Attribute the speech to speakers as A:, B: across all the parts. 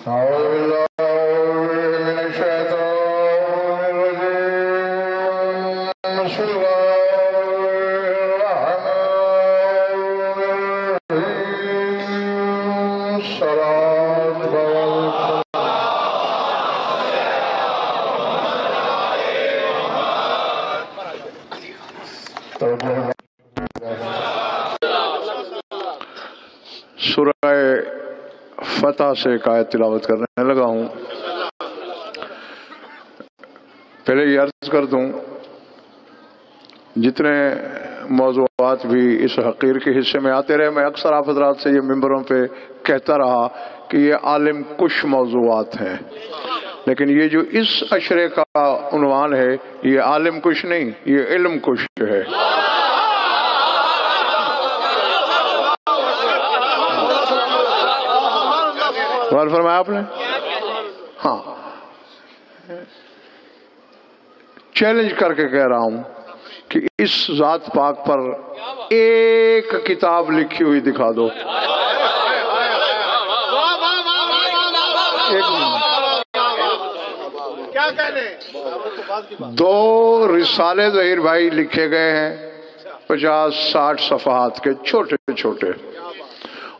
A: أعوذ بالله من الشيطان الرجيم بسم الله الرحمن الرحيم الصلاة
B: سورہ فتح سے ایک آیت تلاوت کرنے لگا ہوں۔ پہلے یہ عرض کر دوں، جتنے موضوعات بھی اس حقیر کے حصے میں آتے رہے، میں اکثر آپ حضرات سے یہ ممبروں پہ کہتا رہا کہ یہ عالم کش موضوعات ہیں، لیکن یہ جو اس عشرے کا عنوان ہے یہ عالم کش نہیں، یہ علم کش ہے۔ غور فرمایا آپ نے؟ ہاں، چیلنج کر کے کہہ رہا ہوں کہ اس ذات پاک پر ایک کتاب لکھی ہوئی دکھا دو، دو رسالے ظہیر بھائی لکھے گئے ہیں 50-60 صفحات کے چھوٹے چھوٹے،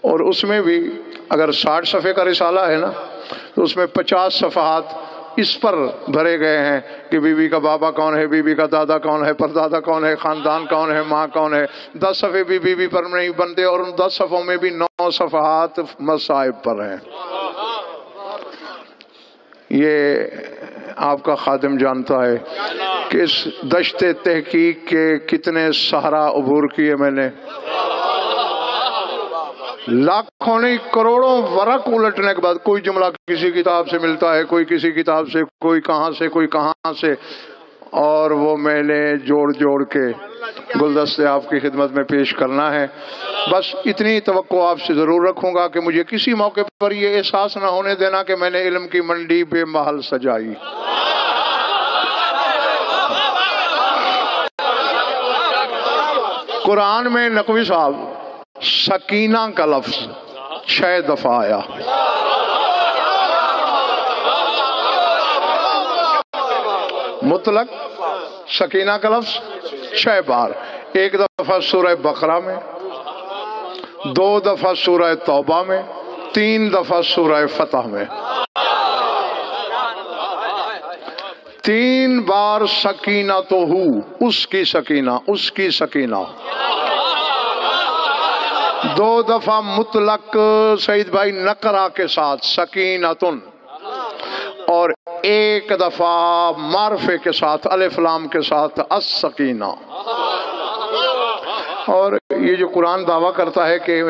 B: اور اس میں بھی اگر 60 صفحے کا رسالہ ہے نا تو اس میں 50 صفحات اس پر بھرے گئے ہیں کہ بی بی کا بابا کون ہے، بی بی کا دادا کون ہے، پردادا کون ہے، خاندان کون ہے، ماں کون ہے۔ 10 صفحے بھی بی بی پر نہیں بنتے، اور ان 10 صفحوں میں بھی 9 صفحات مصائب پر ہیں۔ یہ آپ کا خادم جانتا ہے کہ اس دشت تحقیق کے کتنے صحرا عبور کیے میں نے، لاکھوں نہیں کروڑوں ورق الٹنے کے بعد کوئی جملہ کسی کتاب سے ملتا ہے، کوئی کسی کتاب سے، کوئی کہاں سے، کوئی کہاں سے، اور وہ میں نے جوڑ جوڑ کے گلدستے آپ کی خدمت میں پیش کرنا ہے۔ بس اتنی توقع آپ سے ضرور رکھوں گا کہ مجھے کسی موقع پر یہ احساس نہ ہونے دینا کہ میں نے علم کی منڈی بے محل سجائی۔ قرآن میں نقوی صاحب سکینہ کا لفظ 6 دفعہ آیا، مطلق سکینہ کا لفظ 6 بار، 1 دفعہ سورہ بقرہ میں، 2 دفعہ سورہ توبہ میں، 3 دفعہ سورہ فتح میں، 3 بار سکینہ تو ہو، اس کی سکینہ، اس کی سکینہ، 2 دفعہ مطلق سعید بھائی نقرہ کے ساتھ سکینتن، اور 1 دفعہ معرفے کے ساتھ الف لام کے ساتھ السکینہ۔ اور یہ جو قرآن دعویٰ کرتا ہے کہ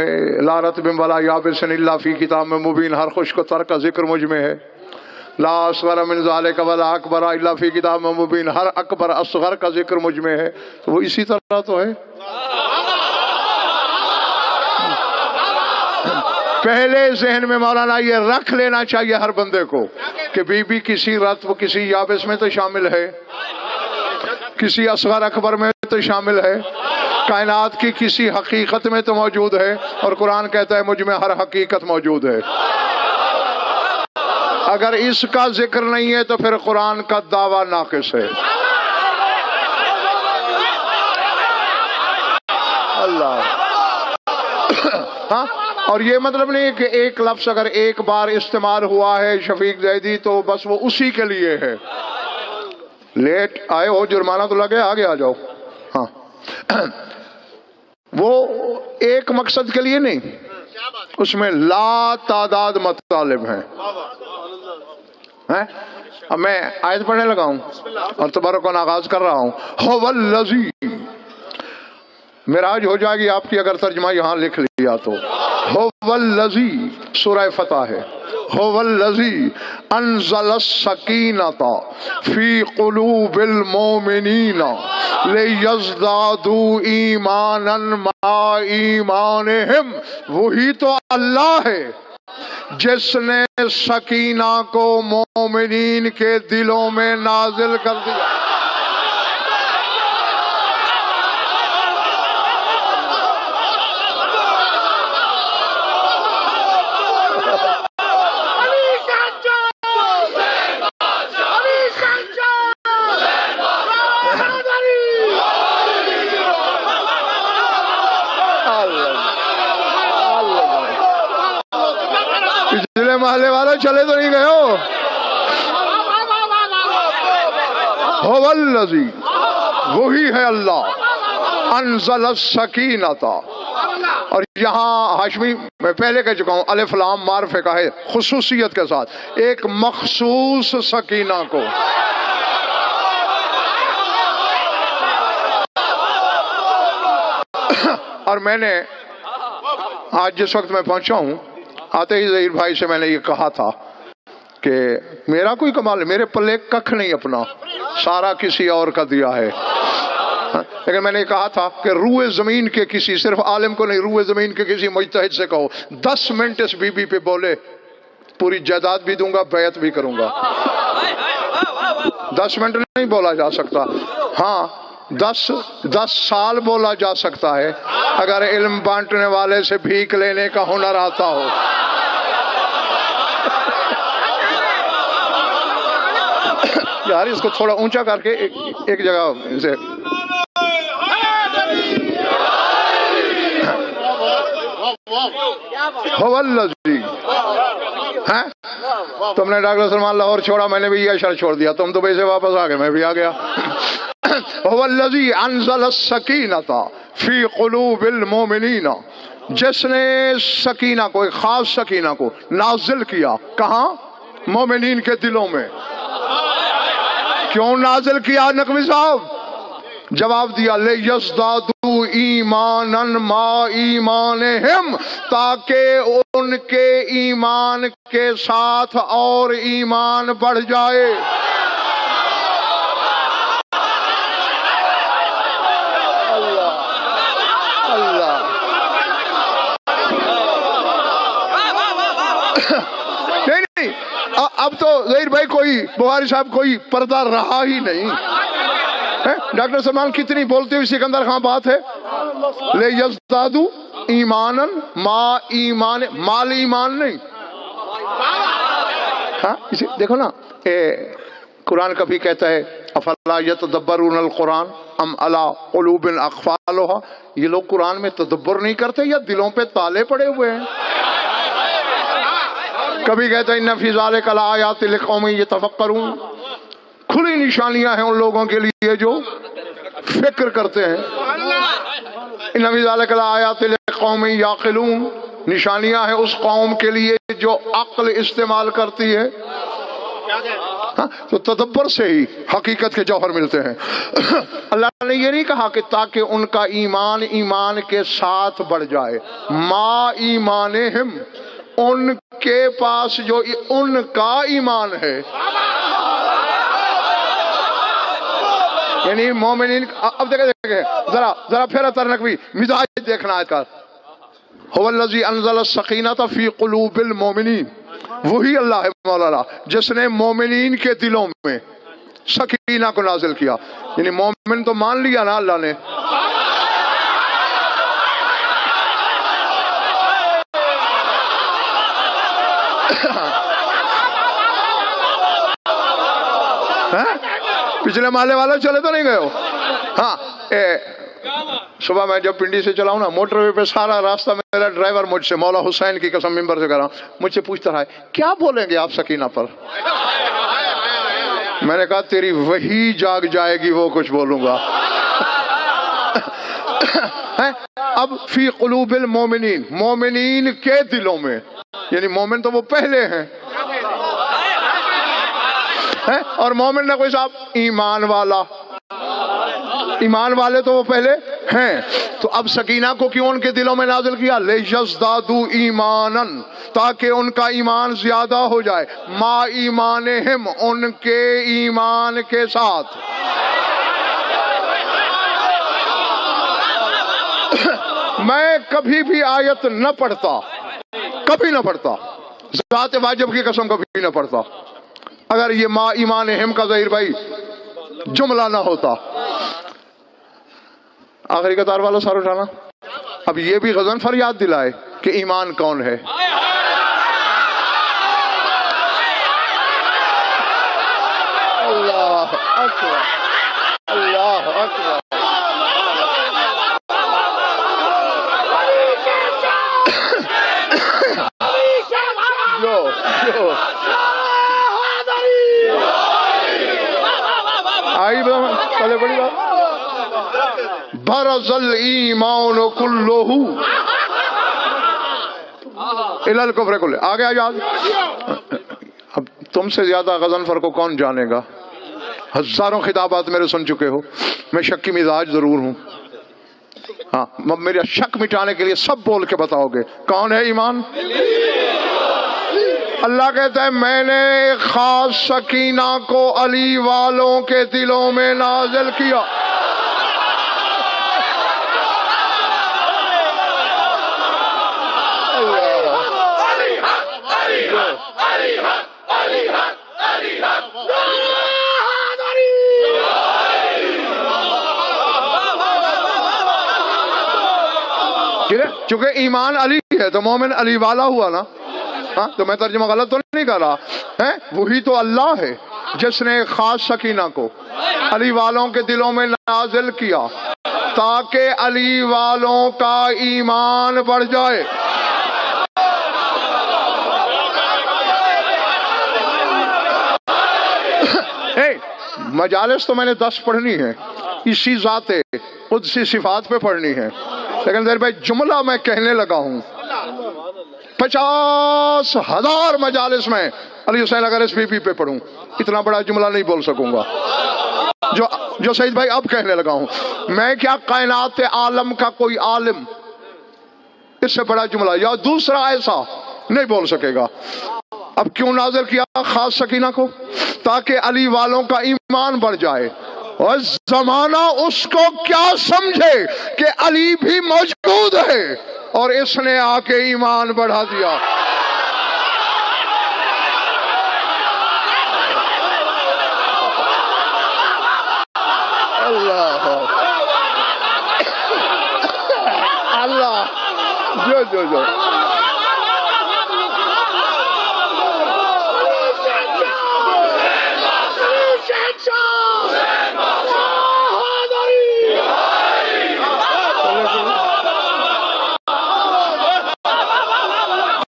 B: لا رطب ولا یابس الا فی کتاب مبین، ہر خشک و تر کا ذکر مجھ میں ہے، لا اصغر من ذالک ولا اکبر الا فی کتاب مبین، ہر اکبر اصغر کا ذکر مجھ میں ہے، تو وہ اسی طرح تو ہے۔ پہلے ذہن میں مولانا یہ رکھ لینا چاہیے ہر بندے کو کہ بی بی کسی رتب کسی یابس میں تو شامل ہے، کسی اصغر اکبر میں تو شامل ہے، کائنات کی کسی حقیقت میں تو موجود ہے، اور قرآن کہتا ہے مجھ میں ہر حقیقت موجود ہے۔ اگر اس کا ذکر نہیں ہے تو پھر قرآن کا دعویٰ ناقص ہے۔ اللہ ہاں، اور یہ مطلب نہیں کہ ایک لفظ اگر ایک بار استعمال ہوا ہے شفیق زیدی تو بس وہ اسی کے لیے ہے۔ لیٹ آئے ہو، جرمانہ تو لگے، آگے آ جاؤ۔ ہاں، وہ ایک مقصد کے لیے نہیں، اس میں لا تعداد مطالب ہیں۔ اب میں آیت پڑھنے لگا ہوں اور تبارک و آغاز کر رہا ہوں۔ هو الذی، معراج ہو جائے گی آپ کی اگر ترجمہ یہاں لکھ لیا تو۔ هو الذی سورہ فتح ہے، هو الذی انزل السکینۃ فی قلوب المؤمنین لیزدادوا ایمانا مع ایمانہم، وہی تو اللہ ہے جس نے سکینہ کو مومنین کے دلوں میں نازل کر دیا۔ پچھلے محلے والوں چلے تو نہیں گئے ہو؟ هو الذی، وہی ہے اللہ، انزل السکینۃ، اور یہاں ہاشمی میں پہلے کہہ چکا ہوں الف لام معرفے کا ہے خصوصیت کے ساتھ، ایک مخصوص سکینہ کو، اور میں نے آج جس وقت میں پہنچا ہوں آتے ہی ظہیر بھائی سے میں نے یہ کہا تھا کہ میرا کوئی کمال نہیں، میرے پلے ککھ نہیں اپنا، سارا کسی اور کا دیا ہے، لیکن میں نے کہا تھا کہ روئے زمین کے کسی، صرف عالم کو نہیں، روئے زمین کے کسی مجتہد سے کہو 10 منٹ اس بی بی پہ بولے، پوری جائیداد بھی دوں گا، بیعت بھی کروں گا۔ 10 منٹ نہیں بولا جا سکتا، ہاں 10 سال بولا جا سکتا ہے اگر علم بانٹنے والے سے بھیک لینے کا ہنر آتا ہو۔ یار اس کو تھوڑا اونچا کر کے ایک جگہ سے، هو الذی، تم نے ڈاکٹر سلمان لاہور چھوڑا، میں نے بھی یہ اشارہ چھوڑ دیا، تم دبئی سے واپس آ گئے، میں بھی آ گیا۔ هو الذی انزل السکینۃ فی قلوب المؤمنین، جس نے سکینہ کو، ایک خاص سکینہ کو نازل کیا، کہاں؟ مومنین کے دلوں میں۔ کیوں نازل کیا نقوی صاحب؟ جواب دیا لِیَزْدَادُوا ایمانًا مَا ایمانہم، تاکہ ان کے ایمان کے ساتھ اور ایمان بڑھ جائے۔ نہیں اب تو ظہیر بھائی کوئی بخاری صاحب کوئی پردہ رہا ہی نہیں۔ ڈاکٹر سلمان کتنی بولتے ہوئے سکندر خان بات ہے، لے یزدادو ایمانن ما ایمان، مال ایمان نہیں۔ ہاں دیکھو نا، قرآن کبھی کہتا ہے افلا یتدبرون القرآن ام علی قلوب اقفالها، یہ لوگ قرآن میں تدبر نہیں کرتے یا دلوں پہ تالے پڑے ہوئے ہیں؟ کبھی کہتا ہے ان فی ذالک لآیات لقوم یتفکرون، کھلی نشانیاں ہیں ان لوگوں کے لیے جو فکر کرتے ہیں۔ ان فی ذالک لآیات لقوم یعقلون، نشانیاں ہیں اس قوم کے لیے جو عقل استعمال کرتی ہے۔ تو تدبر سے ہی حقیقت کے جوہر ملتے ہیں۔ اللہ نے یہ نہیں کہا کہ تاکہ ان کا ایمان ایمان کے ساتھ بڑھ جائے، ما ایمانہم، ان کے پاس جو ان کا ایمان ہے، یعنی مومنین۔ اب دیکھیں ذرا پھر اثر نقوی مزاج دیکھنا ہے کا، هو الذی انزل السکینۃ فی قلوب المؤمنین، وہی اللہ ہے مولانا جس نے مومنین کے دلوں میں سکینہ کو نازل کیا، یعنی مومن تو مان لیا نا اللہ نے۔ پچھلے محلے والے چلے تو نہیں گئے ہو؟ ہاں صبح میں جب پنڈی سے چلاؤں نا، موٹر وے پہ سارا راستہ میرا ڈرائیور مجھ سے، مولا حسین کی قسم ممبر سے کر رہا ہوں، مجھ سے پوچھتا رہا ہے کیا بولیں گے آپ سکینہ پر؟ میں نے کہا تیری وہی جاگ جائے گی وہ کچھ بولوں گا۔ اب فی قلوب المومنین، مومنین کے دلوں میں، یعنی مومن تو وہ پہلے ہیں، اور مومن نہ کوئی صاحب ایمان والا، ایمان والے تو وہ پہلے ہیں۔ تو اب سکینہ کو کیوں ان کے دلوں میں نازل کیا؟ لِیَزْدَادُوا ایمانًا، تاکہ ان کا ایمان زیادہ ہو جائے، ما ایمانہم، ان کے ایمان کے ساتھ۔ میں کبھی بھی آیت نہ پڑھتا، کبھی نہ پڑھتا، ذات واجب کی قسم کبھی نہ پڑھتا اگر یہ ما ایمانہم کا ظہیر بھائی جملہ نہ ہوتا۔ آخری قطار والا سر اٹھانا۔ اب یہ بھی غضنفر یاد دلائے کہ ایمان کون ہے۔ اللہ اکبر، اللہ اکبر۔ جو آئی پہلے بڑی بات برز الایمان کلہ الی الکفر کلہ. آگے آجاد. اب تم سے زیادہ غضنفر کو کون جانے گا؟ ہزاروں خطابات میرے سن چکے ہو. میں شکی مزاج ضرور ہوں. ہاں میرا شک مٹانے کے لیے سب بول کے بتاؤ گے کون ہے ایمان. اللہ کہتا ہے میں نے ایک خاص سکینہ کو علی والوں کے دلوں میں نازل کیا. چونکہ ایمان علی ہے تو مومن علی والا ہوا نا. ہاں تو میں ترجمہ غلط تو نہیں کر رہا ہے. وہی تو اللہ ہے جس نے خاص سکینہ کو علی والوں کے دلوں میں نازل کیا تاکہ علی والوں کا ایمان بڑھ جائے. مجالس تو میں نے 10 پڑھنی ہے اسی ذات قدسی صفات پہ پڑھنی ہے، لیکن دیر بھائی جملہ میں کہنے لگا ہوں 50,000 مجالس میں علی حسین اگر اس بی بی پہ پڑھوں اتنا بڑا جملہ نہیں بول سکوں گا جو سعید بھائی اب کہنے لگا ہوں. میں کیا کائنات عالم کا کوئی عالم اس سے بڑا جملہ یا دوسرا ایسا نہیں بول سکے گا. اب کیوں نازل کیا خاص سکینہ کو؟ تاکہ علی والوں کا ایمان بڑھ جائے. اور زمانہ اس کو کیا سمجھے کہ علی بھی موجود ہے اور اس نے آ کے ایمان بڑھا دیا. اللہ اللہ جو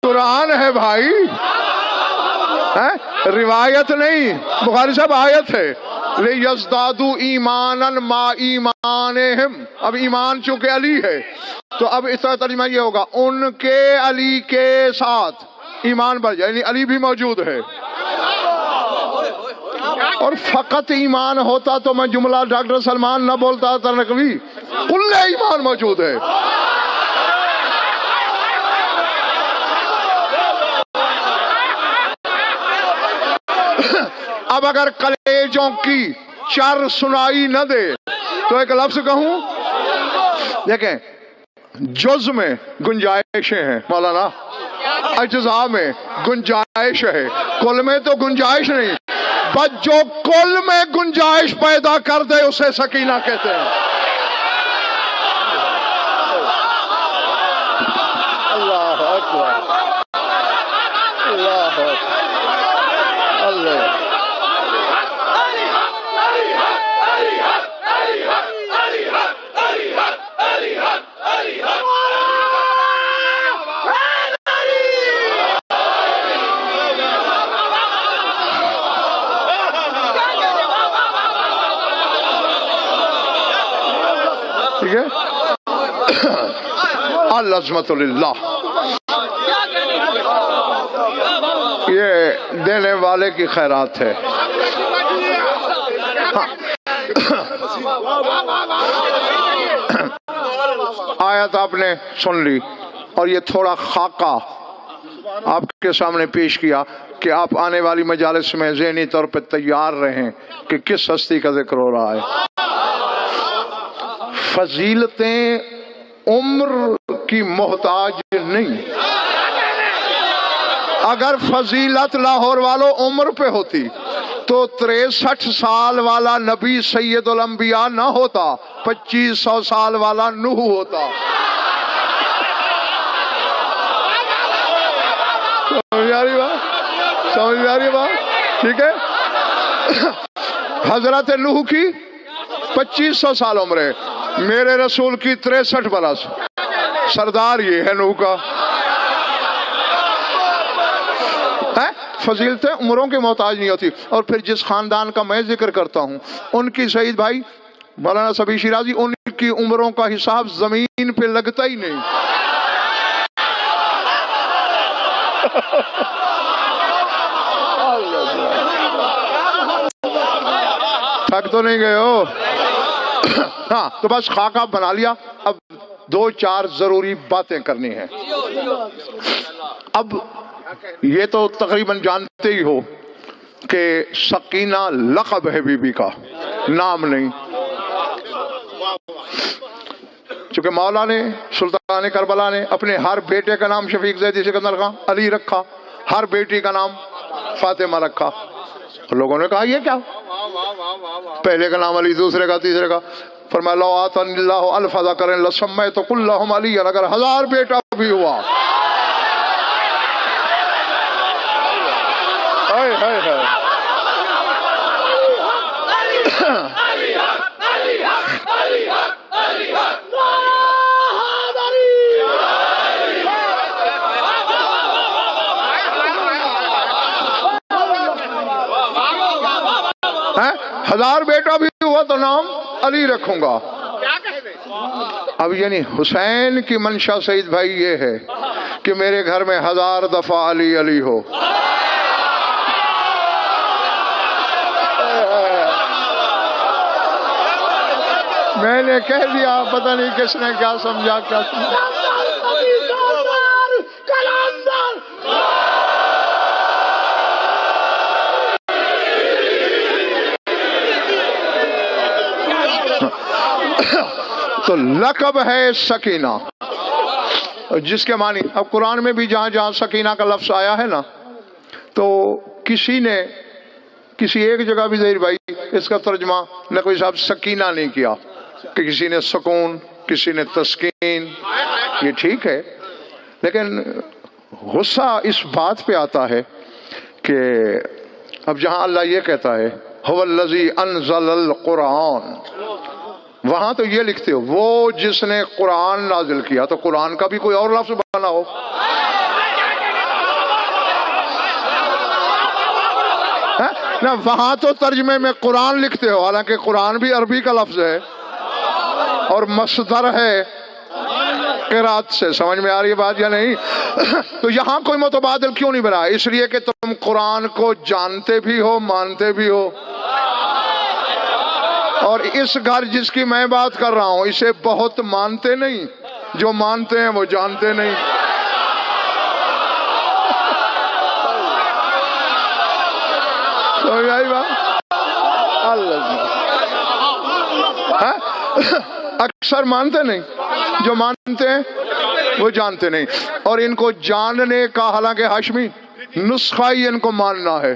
B: قرآن ہے بھائی، روایت نہیں. بخاری صاحب آیت ہے لِيَزْدَادُوا إِيمَانًا مَا إِيمَانِهِمْ. اب ایمان چونکہ علی ہے تو اب اس طرح ترجمہ یہ ہوگا ان کے علی کے ساتھ ایمان بڑھ جائے، یعنی علی بھی موجود ہے. اور فقط ایمان ہوتا تو میں جملہ ڈاکٹر سلمان نہ بولتا تھا نقوی کل ایمان موجود ہے. اب اگر کلیجوں کی چر سنائی نہ دے تو ایک لفظ کہوں. دیکھیں جز میں گنجائشیں ہیں مولانا، اجزاء میں گنجائش ہے، کل میں تو گنجائش نہیں. بس جو کل میں گنجائش پیدا کر دے اسے سکینہ کہتے ہیں. اللہ اکبر اللہ اللہ. ٹھیک ہے. العظمت للہ. یہ دینے والے کی خیرات ہے. آیت آپ نے سن لی اور یہ تھوڑا خاکہ آپ کے سامنے پیش کیا کہ آپ آنے والی مجالس میں ذہنی طور پہ تیار رہیں کہ کس ہستی کا ذکر ہو رہا ہے. فضیلتیں عمر کی محتاج نہیں. اگر فضیلت لاہور والوں عمر پہ ہوتی تو 63 سال والا نبی سید الانبیاء نہ ہوتا، 2500 سال والا نوح ہوتا. سمجھ آ رہی بات؟ ٹھیک ہے. حضرت نوح کی 2500 سال عمر ہے، میرے رسول کی 63 برس. سردار یہ ہے نوح کا. فضیلتیں عمروں کے محتاج نہیں ہوتی. اور پھر جس خاندان کا میں ذکر کرتا ہوں ان کی سعید بھائی مولانا صبی شیرازی، ان کی عمروں کا حساب زمین پہ لگتا ہی نہیں. تھک تو نہیں گئے ہو؟ ہاں تو بس خاکہ بنا لیا. اب 2-4 ضروری باتیں کرنی ہیں. اب یہ تو تقریباً جانتے ہی ہو کہ سکینہ لقب ہے بی بی کا، نام نہیں. چونکہ مولا نے سلطان کربلا نے اپنے ہر بیٹے کا نام شفیق زیدی سکندر خان علی رکھا، ہر بیٹی کا نام فاطمہ رکھا. لوگوں نے کہا یہ کیا، پہلے کا نام علی، دوسرے کا، تیسرے کا. فرمایا لو آتانی اللہ الف ذکر لسمیت کلہم علی، اگر 1000 بیٹا بھی ہوا. ہائے ہائے ہائے. ہزار بیٹا بھی ہوا تو نام علی رکھوں گا. اب یعنی حسین کی منشا سعید بھائی یہ ہے کہ میرے گھر میں 1000 دفعہ علی علی ہو. میں نے کہہ دیا، پتہ نہیں کس نے کیا سمجھا کیا سمجھا. تو لقب ہے سکینہ، جس کے معنی اب قرآن میں بھی جہاں جہاں سکینہ کا لفظ آیا ہے نا، تو کسی نے کسی ایک جگہ بھی ظہیر بھائی اس کا ترجمہ نقوی صاحب سکینہ نہیں کیا، کہ کسی نے سکون، کسی نے تسکین. یہ ٹھیک ہے، لیکن غصہ اس بات پہ آتا ہے کہ اب جہاں اللہ یہ کہتا ہے هو الذی انزل القرآن، وہاں تو یہ لکھتے ہو وہ جس نے قرآن نازل کیا، تو قرآن کا بھی کوئی اور لفظ بنا ہو. نہ وہاں تو ترجمے میں قرآن لکھتے ہو، حالانکہ قرآن بھی عربی کا لفظ ہے اور مصدر ہے قرات سے. سمجھ میں آ رہی ہے بات یا نہیں؟ تو یہاں کوئی متبادل کیوں نہیں بنا؟ اس لیے کہ تم قرآن کو جانتے بھی ہو، مانتے بھی ہو. اور اس گھر جس کی میں بات کر رہا ہوں اسے بہت مانتے نہیں، جو مانتے ہیں وہ جانتے نہیں. اکثر مانتے نہیں، جو مانتے ہیں وہ جانتے نہیں. اور ان کو جاننے کا حالانکہ ہاشمی نسخہ ہی ان کو ماننا ہے،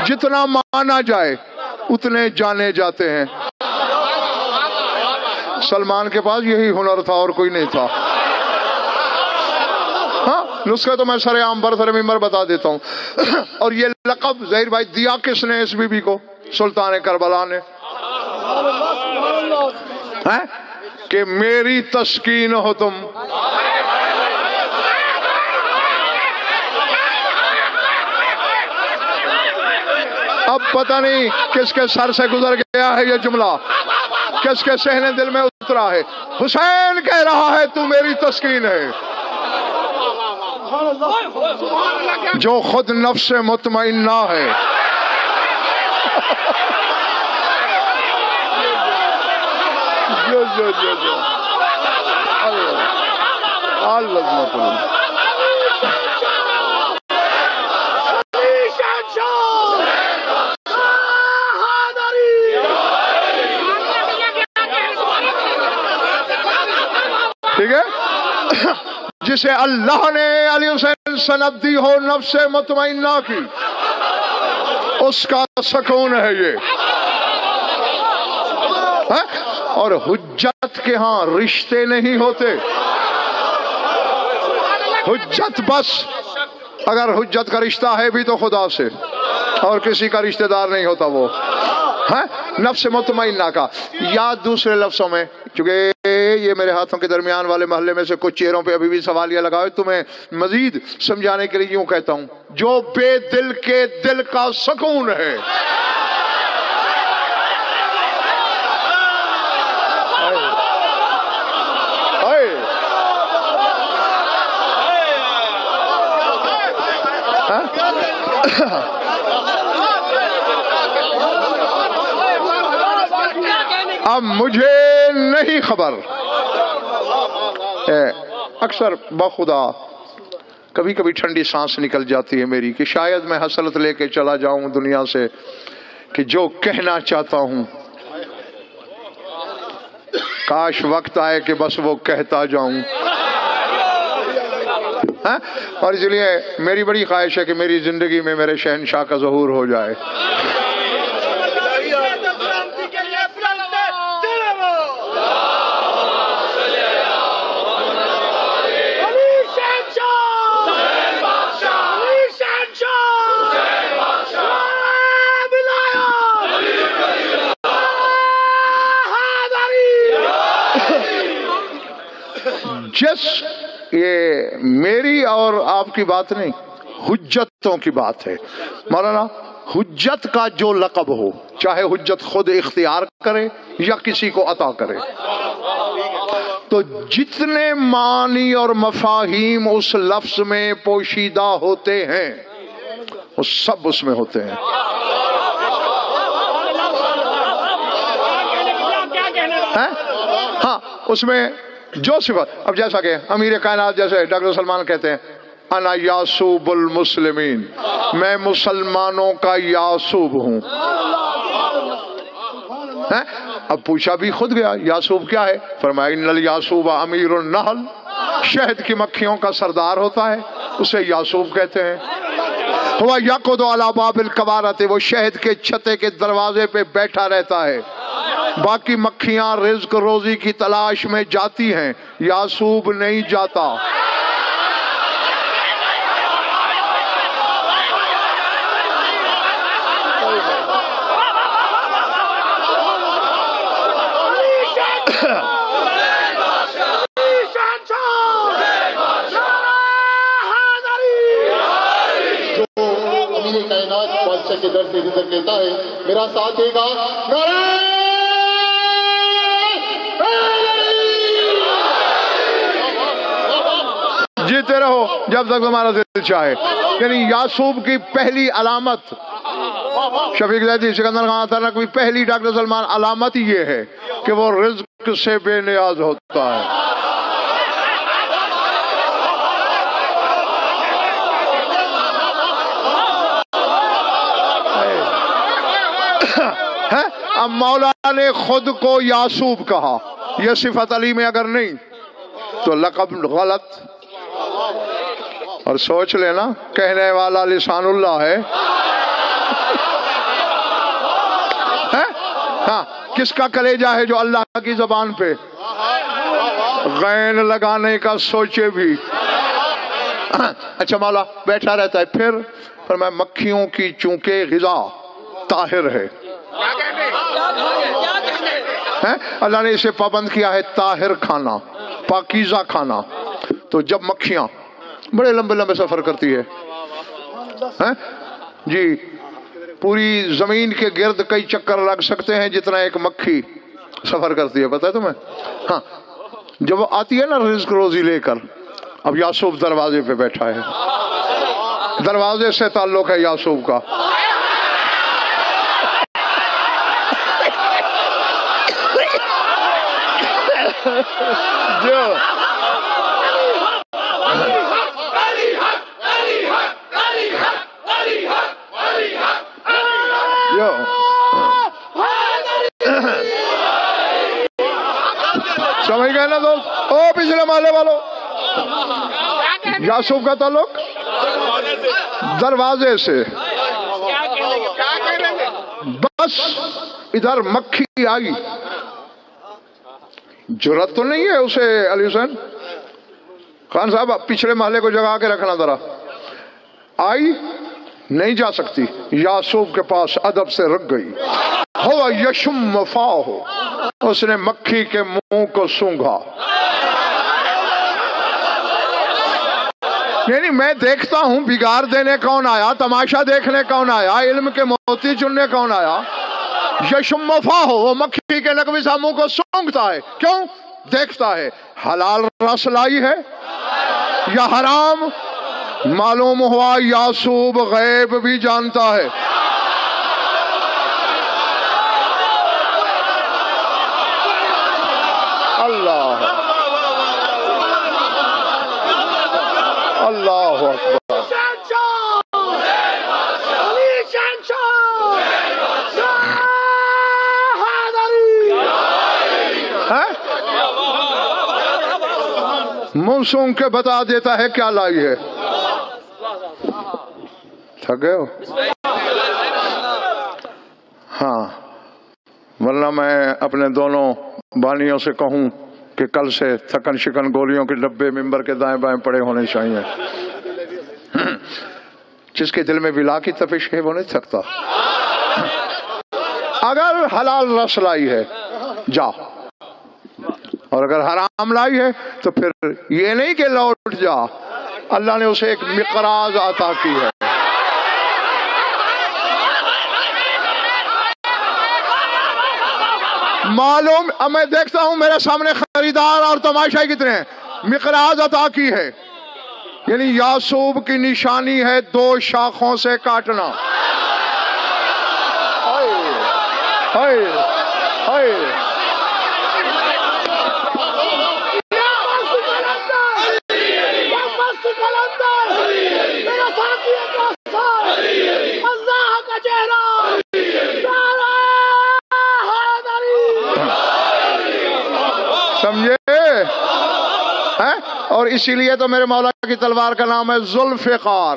B: جتنا مانا جائے اتنے جانے جاتے ہیں. سلمان کے پاس یہی ہنر تھا اور کوئی نہیں تھا. ہاں نسخہ تو میں سر عام پر سر ممبر بتا دیتا ہوں. اور یہ لقب ظہیر بھائی دیا کس نے اس بی بی کو؟ سلطان کربلا نے. کہ میری تسکین ہو تم. اب پتہ نہیں کس کے سر سے گزر گیا ہے یہ جملہ، کس کے سہنے دل میں اترا ہے. حسین کہہ رہا ہے تو میری تسکین ہے، جو خود نفس مطمئنہ ہے. ٹھیک ہے، جسے اللہ نے علی حسین سند دی ہو نفس مطمئنہ کی، اس کا سکون ہے یہ. اور حجت کے ہاں رشتے نہیں ہوتے. حجت بس اگر حجت کا رشتہ ہے بھی تو خدا سے، اور کسی کا رشتہ دار نہیں ہوتا وہ. نفس مطمئنہ کا. یا دوسرے لفظوں میں، چونکہ یہ میرے ہاتھوں کے درمیان والے محلے میں سے کچھ چہروں پہ ابھی بھی سوالیہ لگا ہے، تمہیں مزید سمجھانے کے لیے یوں کہتا ہوں، جو بے دل کے دل کا سکون ہے. اب مجھے نہیں خبر، اکثر بخدا کبھی کبھی ٹھنڈی سانس نکل جاتی ہے میری کہ شاید میں حسرت لے کے چلا جاؤں دنیا سے کہ جو کہنا چاہتا ہوں کاش وقت آئے کہ بس وہ کہتا جاؤں. اور اس لیے میری بڑی خواہش ہے کہ میری زندگی میں میرے شہنشاہ کا ظہور ہو جائے. جس یہ میری اور آپ کی بات نہیں، حجتوں کی بات ہے. مولانا حجت کا جو لقب ہو، چاہے حجت خود اختیار کرے یا کسی کو عطا کرے، تو جتنے معنی اور مفاہیم اس لفظ میں پوشیدہ ہوتے ہیں وہ سب اس میں ہوتے ہیں. ہاں اس میں جو صفت، اب جیسا کہ امیر کائنات جیسے ڈاکٹر سلمان کہتے ہیں انا یاسوب المسلمین، میں مسلمانوں کا یاسوب ہوں. اب پوچھا بھی خود گیا یاسوب کیا ہے؟ فرمایا ان الیاسوب امیر النحل، شہد کی مکھیوں کا سردار ہوتا ہے، اسے یاسوب کہتے ہیں. ہوا یقعد علی باب الکوارۃ، وہ شہد کے چھتے کے دروازے پہ بیٹھا رہتا ہے، باقی مکھیاں رزق روزی کی تلاش میں جاتی ہیں، یاسوب نہیں جاتا.
C: کائنات بادشاہ کے در سے ذکر کہتا ہے، میرا ساتھ دے گا
B: جیتے رہو جب تک تمہارا دل چاہے. یعنی یاسوب کی پہلی علامت، شفیق زیدی سکندر خان ترک کی پہلی ڈاکٹر سلمان علامت یہ ہے کہ وہ رزق سے بے نیاز ہوتا ہے. اب مولا نے خود کو یاسوب کہا، یہ صفت علی میں اگر نہیں تو لقب غلط. اور سوچ لینا کہنے والا لسان اللہ ہے. ہاں کس کا کلیجہ ہے جو اللہ کی زبان پہ غین لگانے کا سوچے بھی. اچھا مولا بیٹھا رہتا ہے، پھر فرمایا مکھیوں کی چونکہ غذا طاہر ہے، اللہ نے اسے پابند کیا ہے طاہر کھانا، پاکیزہ کھانا. تو جب مکھیاں بڑے لمبے لمبے سفر کرتی ہے جی، پوری زمین کے گرد کئی چکر لگ سکتے ہیں جتنا ایک مکھی سفر کرتی ہے، پتہ ہے تمہیں؟ ہاں جب وہ آتی ہے نا رزق روزی لے کر، اب یاسوب دروازے پہ بیٹھا ہے، دروازے سے تعلق ہے یاسوب کا. جو سمجھ گئے نا دوست؟ او پچھلے محلے والوں، یاسوب کا تعلق دروازے سے. بس ادھر مکھی آئی، جرات تو نہیں ہے اسے علی حسین خان صاحب پچھلے محلے کو جگا کے رکھنا ذرا، آئی نہیں جا سکتی، یاسوب کے پاس ادب سے رک گئی. ہوا یشم فاہ، اس نے مکھی کے منہ کو سونگھا. یعنی میں دیکھتا ہوں بگاڑ دینے کون آیا، تماشا دیکھنے کون آیا، علم کے موتی چننے کون آیا؟ یشم فا ہو، وہ مکھی کے نقوی سا منہ کو سونگھتا ہے، کیوں؟ دیکھتا ہے حلال رس لائی ہے یا حرام۔ معلوم ہوا یعصوب غیب بھی جانتا ہے۔ اللہ اللہ اکبر۔ منہ سونگ کے بتا دیتا ہے کیا لائی ہے۔ تھک گئے ہو؟ ہاں، ورنہ میں اپنے دونوں بانیوں سے کہوں کہ کل سے تھکن شکن گولیوں کے ڈبے ممبر کے دائیں بائیں پڑے ہونے چاہیے۔ جس کے دل میں ولا کی تپش ہے وہ نہیں تھکتا۔ اگر حلال رس لائی ہے جا، اور اگر حرام لائی ہے تو پھر یہ نہیں کہ لوٹ جا، اللہ نے اسے ایک مقراض عطا کی ہے۔ معلوم، میں دیکھتا ہوں میرے سامنے خریدار اور تماشائی کتنے ہیں، مقراض عطا کی ہے، یعنی یعصوب کی نشانی ہے 2 شاخوں سے کاٹنا۔ ہائے ہائے، سمجھے؟ اور اسی لیے تو میرے مولا کی تلوار کا نام ہے ذوالفقار۔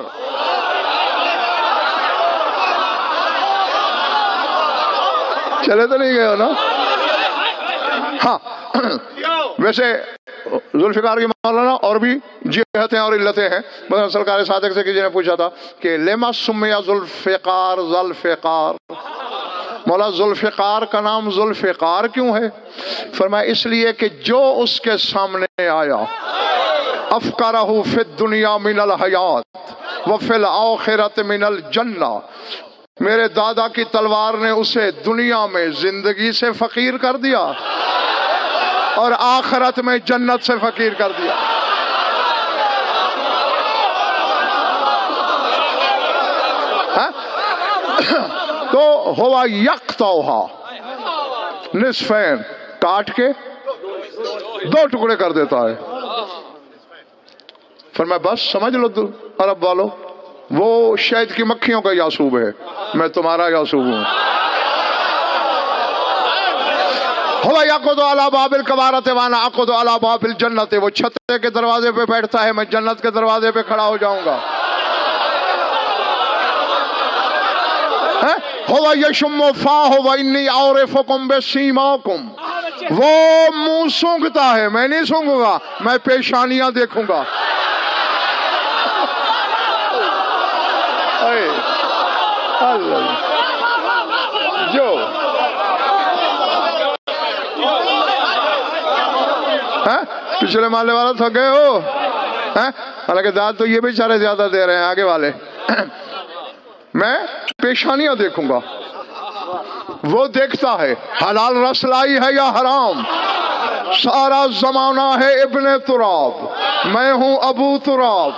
B: چلے تو نہیں گئے ہو نا؟ ہاں، ویسے ذوالفقار کی مولانا اور بھی جہتیں اور علتیں ہیں۔ مثلا سرکار صادق سے کسی نے پوچھا تھا کہ لما سمیا ذوالفقار ذوالفقار، مولا ذوالفقار کا نام ذوالفقار کیوں ہے؟ فرمایا اس لیے کہ جو اس کے سامنے آیا افقرہ فی الدنیا من الحیات وفی الآخرۃ من الجنہ، میرے دادا کی تلوار نے اسے دنیا میں زندگی سے فقیر کر دیا اور آخرت میں جنت سے فقیر کر دیا۔ تو ہوا یقطعھا نصفین، کاٹ کے 2 ٹکڑے کر دیتا ہے۔ فرمایا بس سمجھ لو عرب والو، وہ شہد کی مکھیوں کا یعصوب ہے، میں تمہارا یعصوب ہوں۔ ہوا یقعد علی باب الکبارۃ وانا اقعد علی باب الجنۃ، وہ چھتے کے دروازے پہ بیٹھتا ہے، میں جنت کے دروازے پہ کھڑا ہو جاؤں گا۔ ہوا یشم فاہ وانی اعرفکم بسیماکم، وہ منہ سونگھتا ہے، میں نہیں سونگوں گا، میں پیشانیاں دیکھوں گا۔ جو پچھلے محلے والا تھک گئے ہو، حالانکہ داد تو یہ بھی سارے زیادہ دے رہے ہیں آگے والے۔ میں پیشانیاں دیکھوں گا، وہ دیکھتا ہے حلال رس لائی ہے یا حرام۔ سارا زمانہ ہے ابن تراب، میں ہوں ابو تراب،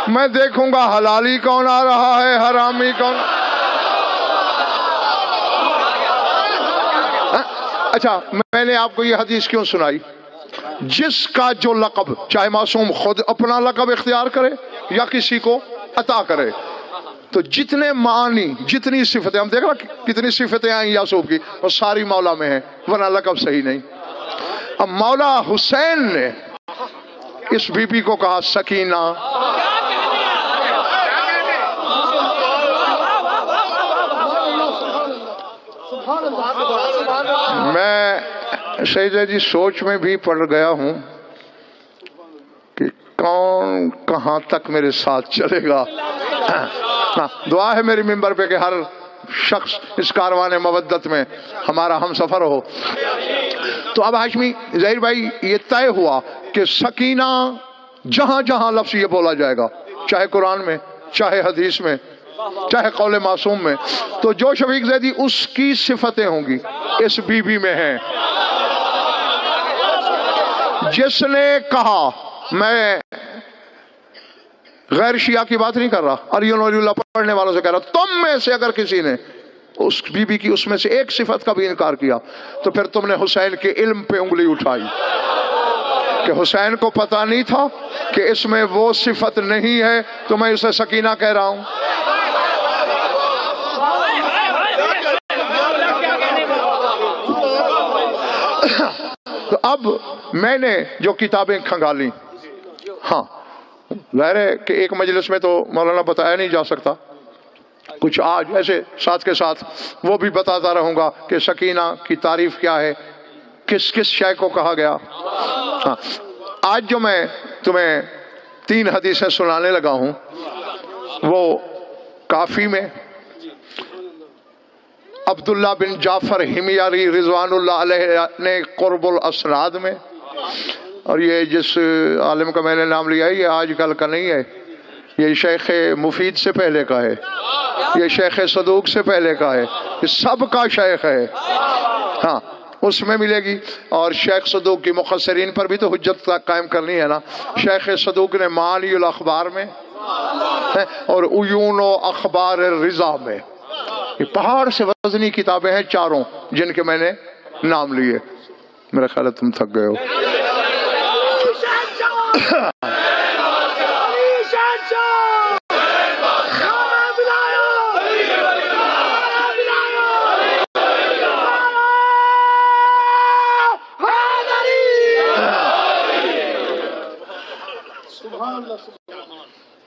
B: میں دیکھوں گا حلالی کون آ رہا ہے، حرامی کون۔ اچھا، میں نے آپ کو یہ حدیث کیوں سنائی؟ جس کا جو لقب، چاہے معصوم خود اپنا لقب اختیار کرے یا کسی کو عطا کرے، تو جتنے معانی، جتنی صفتیں، ہم دیکھ رہا کتنی صفتیں آئیں یعصوب کی، وہ ساری مولا میں ہیں، ورنہ لقب صحیح نہیں۔ اب مولا حسین نے اس بی بی کو کہا سکینہ، میں سیدہ جی سوچ میں بھی پڑ گیا ہوں کہ کون کہاں تک میرے ساتھ چلے گا۔ دعا ہے میری ممبر پہ کہ ہر شخص اس کاروان مودت میں ہمارا ہم سفر ہو۔ تو اب ہاشمی ظہیر بھائی، یہ طے ہوا کہ سکینہ جہاں جہاں لفظ یہ بولا جائے گا، چاہے قرآن میں، چاہے حدیث میں، چاہے قول معصوم میں، تو جو شفیق زیدی اس کی صفتیں ہوں گی اس بی بی میں ہیں۔ جس نے کہا، میں غیر شیعہ کی بات نہیں کر رہا، علی اللہ پڑھنے والوں سے کہہ رہا، تم میں سے اگر کسی نے اس بی بی کی اس میں سے ایک صفت کا بھی انکار کیا تو پھر تم نے حسین کے علم پہ انگلی اٹھائی کہ حسین کو پتہ نہیں تھا کہ اس میں وہ صفت نہیں ہے، تو میں اسے سکینہ کہہ رہا ہوں۔ تو اب میں نے جو کتابیں کھنگالی، ہاں ظاہر ہے کہ ایک مجلس میں تو مولانا بتایا نہیں جا سکتا، کچھ آج ایسے ساتھ کے ساتھ وہ بھی بتاتا رہوں گا کہ سکینہ کی تعریف کیا ہے، کس کس شے کو کہا گیا۔ ہاں آج جو میں تمہیں 3 حدیثیں سنانے لگا ہوں وہ کافی میں عبداللہ بن جعفر حمیاری رضوان اللہ علیہ نے قرب الاسناد میں، اور یہ جس عالم کا میں نے نام لیا ہے یہ آج کل کا نہیں ہے، یہ شیخ مفید سے پہلے کا ہے، یہ شیخ صدوق سے پہلے کا ہے، یہ سب کا شیخ ہے، ہاں اس میں ملے گی۔ اور شیخ صدوق کی مختصرین پر بھی تو حجت قائم کرنی ہے نا۔ شیخ صدوق نے معانی الاخبار میں اور عیون و اخبار الرضا میں، یہ پہاڑ سے وزنی کتابیں ہیں چاروں جن کے میں نے نام لیے۔ میرا خیال ہے تم تھک گئے ہو۔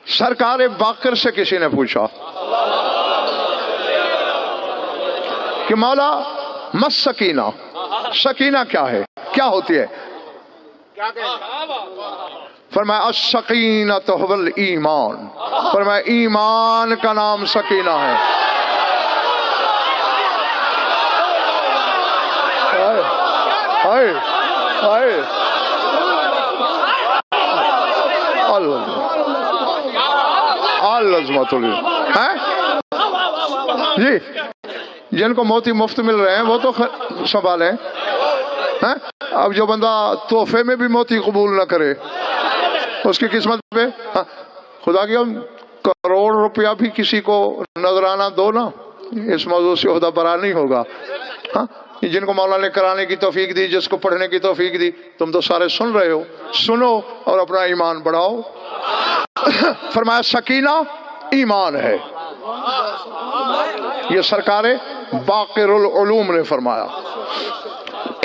B: سرکار باقر سے کسی نے پوچھا کہ مولا مس سکینہ، سکینہ کیا ہے، کیا ہوتی ہے؟ فرمایا السکینۃ هو الایمان، فرمایا ایمان کا نام سکینہ ہے۔ جی جن کو موتی مفت مل رہے ہیں وہ تو سنبھالیں، اب جو بندہ تحفے میں بھی موتی قبول نہ کرے اس کی قسمت پہ خدا کی کروڑ روپیہ بھی کسی کو نذرانہ دو نا، اس موضوع سے عہدہ برا نہیں ہوگا۔ جن کو مولا نے کرانے کی توفیق دی، جس کو پڑھنے کی توفیق دی، تم تو سارے سن رہے ہو، سنو اور اپنا ایمان بڑھاؤ۔ فرمایا سکینہ ایمان ہے، یہ سرکار باقر العلوم نے فرمایا۔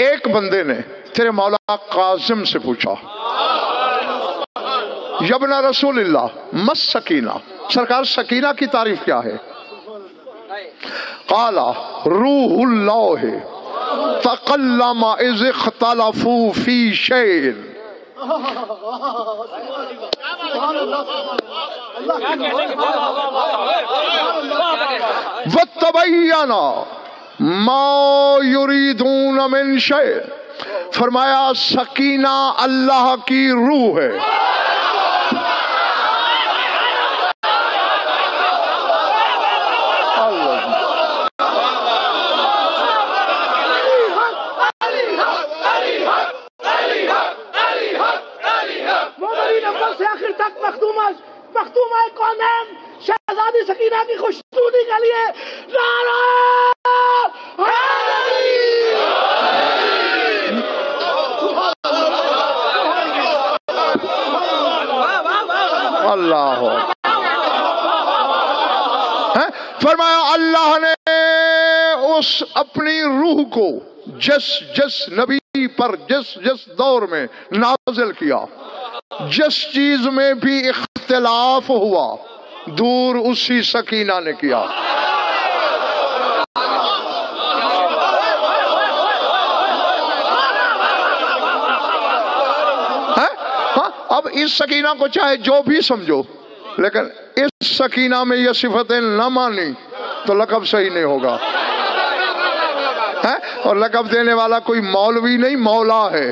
B: ایک بندے نے تیرے مولا قاسم سے پوچھا یبن رسول اللہ مس سکینہ، سرکار سکینہ کی تعریف کیا ہے؟ قال روح اللہ تکلم اذ اختلفوا فی شیء، وتبین ما یریدون من شیء، فرمایا سکینہ اللہ کی روح ہے۔
D: مختومہ کونین شہزادی سکینہ کی خوشنودی کے لیے نعرہ
B: اللہ فرمایا اللہ نے اس اپنی روح کو جس نبی پر جس دور میں نازل کیا، جس چیز میں بھی اختلاف ہوا دور اسی سکینہ نے کیا۔ اب اس سکینہ کو چاہے جو بھی سمجھو، لیکن اس سکینہ میں یہ صفتیں نہ مانی تو لقب صحیح نہیں ہوگا، اور لقب دینے والا کوئی مولوی نہیں، مولا ہے۔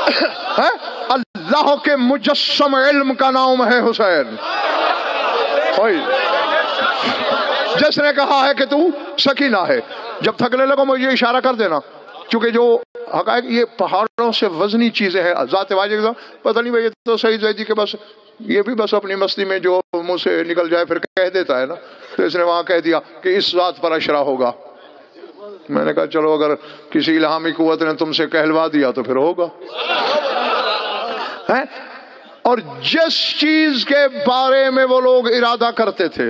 B: ہے اللہ کے مجسم علم کا نام ہے حسین. جس نے کہا ہے کہ تو سکینہ ہے، جب تھکنے لگو مجھے اشارہ کر دینا، کیونکہ جو حقائق یہ پہاڑوں سے وزنی چیزیں ہیں. ذات واجب پتہ نہیں بھائی تو سعید زیدی کے بس یہ بھی بس اپنی مستی میں جو منہ سے نکل جائے پھر کہہ دیتا ہے نا، تو اس نے وہاں کہہ دیا کہ اس ذات پر اشرا ہوگا. میں نے کہا چلو اگر کسی الہامی قوت نے تم سے کہلوا دیا تو پھر ہوگا. اور جس چیز کے بارے میں وہ لوگ ارادہ کرتے تھے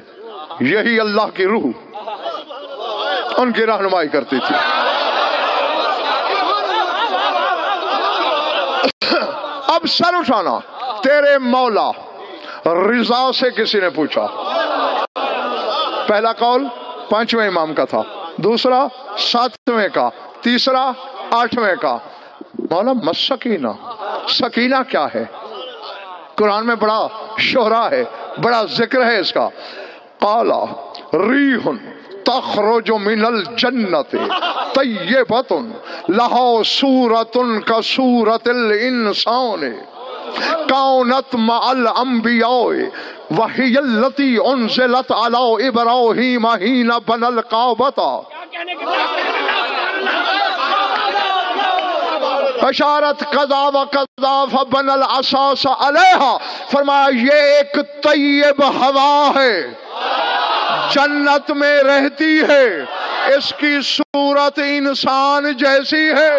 B: یہی اللہ کی روح ان کی رہنمائی کرتی تھی. اب سر اٹھانا. تیرے مولا رضا سے کسی نے پوچھا. پہلا قول 5ویں امام کا تھا، دوسرا 7ویں کا، تیسرا 8ویں کا. مولا مس سکینہ، سکینہ کیا ہے؟ قرآن میں بڑا شہرا ہے، بڑا ذکر ہے اس کا. قالا ریح تخرج من الجنت طیبۃ لہا صورۃ کصورۃ الانسان کانت مع الانبیاء وہی التی انزلت علی ابراہیم حین بنى الکعبۃ. اشارت قضا و قضا فبنى الاساس علیہا. فرمایا یہ ایک طیب ہوا ہے، جنت میں رہتی ہے، اس کی صورت انسان جیسی ہے.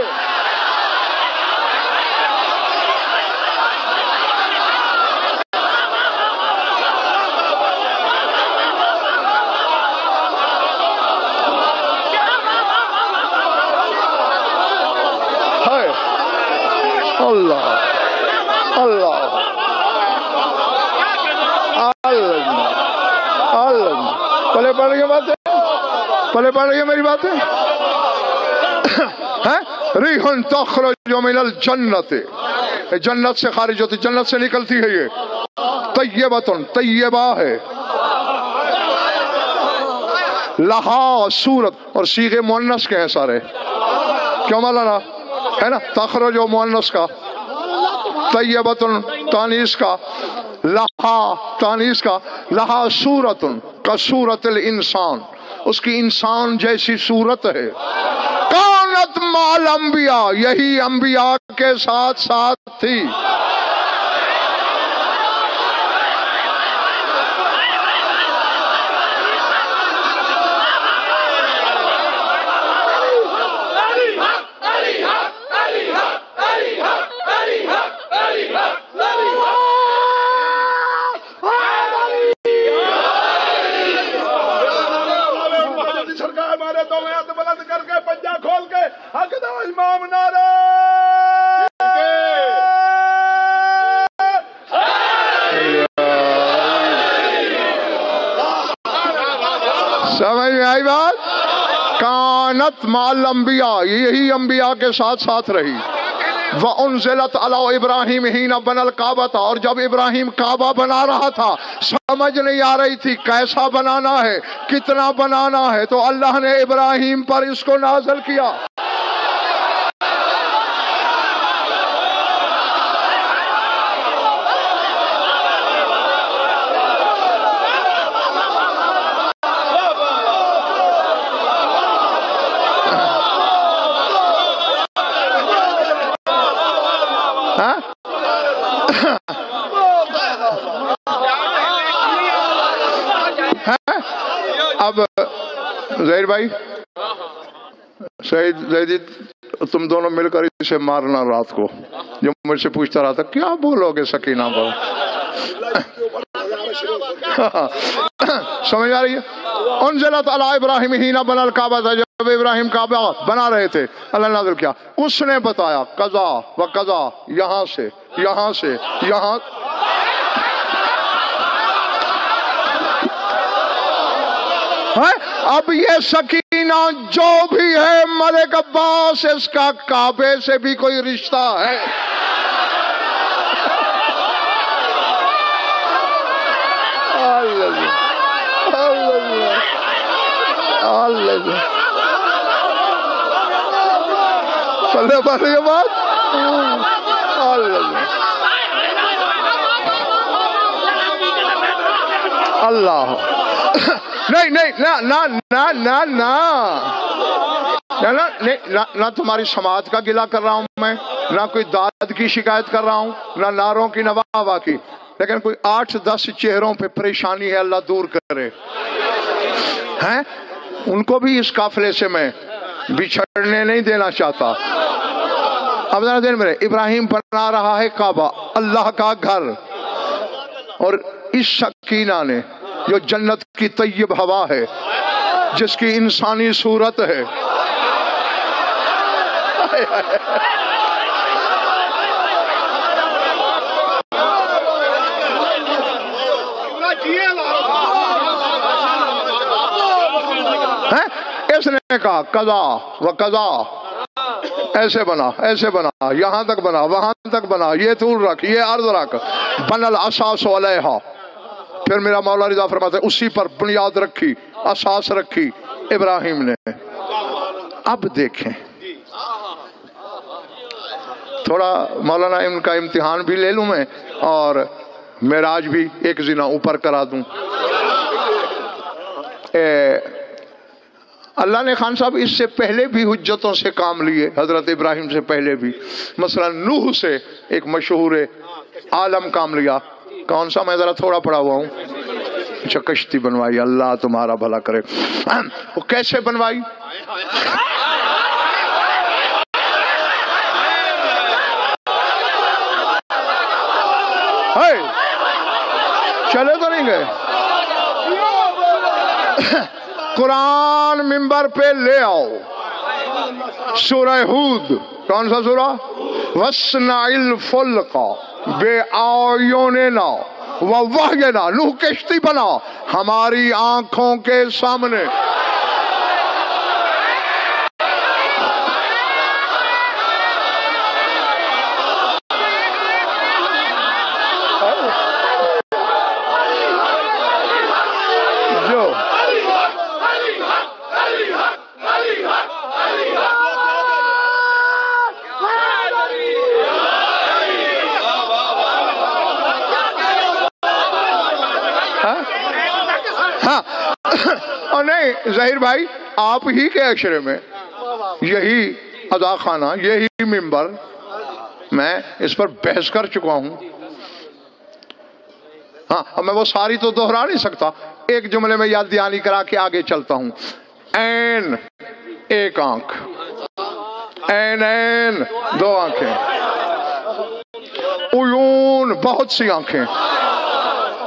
B: اللہ اللہ اللہ. پلے پڑ رہی ہے باتیں، پلے پڑ رہی ہے میری باتیں. ریح تخرج من الجنت، جنت سے خارج ہوتی، جنت سے نکلتی ہے. یہ طیبۃ، طیبہ ہے. لہا صورت، اور صیغے مؤنث کے ہیں سارے. کیوں مولانا؟ ہے نا، تخرج و مؤنث کا، طیبۃ تانیث کا، لہا تانیث کا. لہا صورت کصورت الانسان، اس کی انسان جیسی صورت ہے. کانت مع الانبیاء، یہی انبیاء کے ساتھ ساتھ تھی. سمجھ میں آئی بات؟ کانت مع الانبیاء، یہی انبیاء کے ساتھ ساتھ رہی. وَأُنزِلَتْ عَلَىٰ إِبْرَاهِيمَ حِينَ بَنَى الْكَعْبَةَ، اور جب ابراہیم کعبہ بنا رہا تھا سمجھ نہیں آ رہی تھی کیسا بنانا ہے، کتنا بنانا ہے، تو اللہ نے ابراہیم پر اس کو نازل کیا. اب ظہیر بھائی، سعید زیدی، تم دونوں مل کر اسے مارنا رات کو. جو مجھ سے پوچھتا رہا تھا کیا بولو گے سکینہ پر، سمجھ آ رہی ہے؟ انزلت علی ابراہیم حین بنى الکعبۃ، جب ابراہیم کعبہ بنا رہے تھے اللہ نازل کیا. اس نے بتایا قضا و قضا، یہاں سے یہاں سے یہاں. اب یہ سکینہ جو بھی ہے ملک عباس، اس کا کعبے سے بھی کوئی رشتہ ہے. اللہ بات اللہ نہیں نہیں نہ تمہاری سماعت کا گلہ کر رہا ہوں میں، نہ کوئی داد کی شکایت کر رہا ہوں، نہ نعروں کی، نہ واہ واہ کی، لیکن کوئی 8-10 چہروں پہ پریشانی ہے، اللہ دور کرے ہیں، ان کو بھی اس قافلے سے میں بچھڑنے نہیں دینا چاہتا۔ اب ذرا دیر میرے، ابراہیم بنا رہا ہے کعبہ، اللہ کا گھر، اور اس سکینہ نے جو جنت کی طیب ہوا ہے، جس کی انسانی صورت ہے، اس نے کہا قضا و قضا، ایسے بنا، ایسے بنا، یہاں تک بنا، وہاں تک بنا، یہ طول رکھ، یہ عرض رکھ، بن الاساس علیہا۔ پھر میرا مولا رضا فرماتا ہے اسی پر بنیاد رکھی، اساس رکھی ابراہیم نے۔ اب دیکھیں، تھوڑا مولانا ان کا امتحان بھی لے لوں میں، اور معراج بھی ایک زنا اوپر کرا دوں۔ اللہ نے خان صاحب اس سے پہلے بھی حجتوں سے کام لیے، حضرت ابراہیم سے پہلے بھی، مثلا نوح سے ایک مشہور عالم کام لیا، کون سا، میں ذرا تھوڑا پڑھا ہوا ہوں، اچھا، کشتی بنوائی، اللہ تمہارا بھلا کرے۔ وہ کیسے بنوائی؟ چلے تو نہیں گئے؟ قرآن ممبر پہ لے آؤ، سورہ ہود، کون سا سورہ؟ وَاصْنَعِ الْفُلْكَ بِأَعْيُنِنَا وَوَحْيِنَا، نوح کشتی بنا ہماری آنکھوں کے سامنے۔ اور نہیں ظاہر بھائی، آپ ہی کے اشرے میں یہی ادا خانہ، یہی ممبر، میں اس پر بحث کر چکا ہوں۔ ہاں، میں وہ ساری تو دہرا نہیں سکتا، ایک جملے میں یاد دہانی کرا کے آگے چلتا ہوں۔ عین ایک آنکھ، عین عین دو آنکھیں، عیون بہت سی آنکھیں،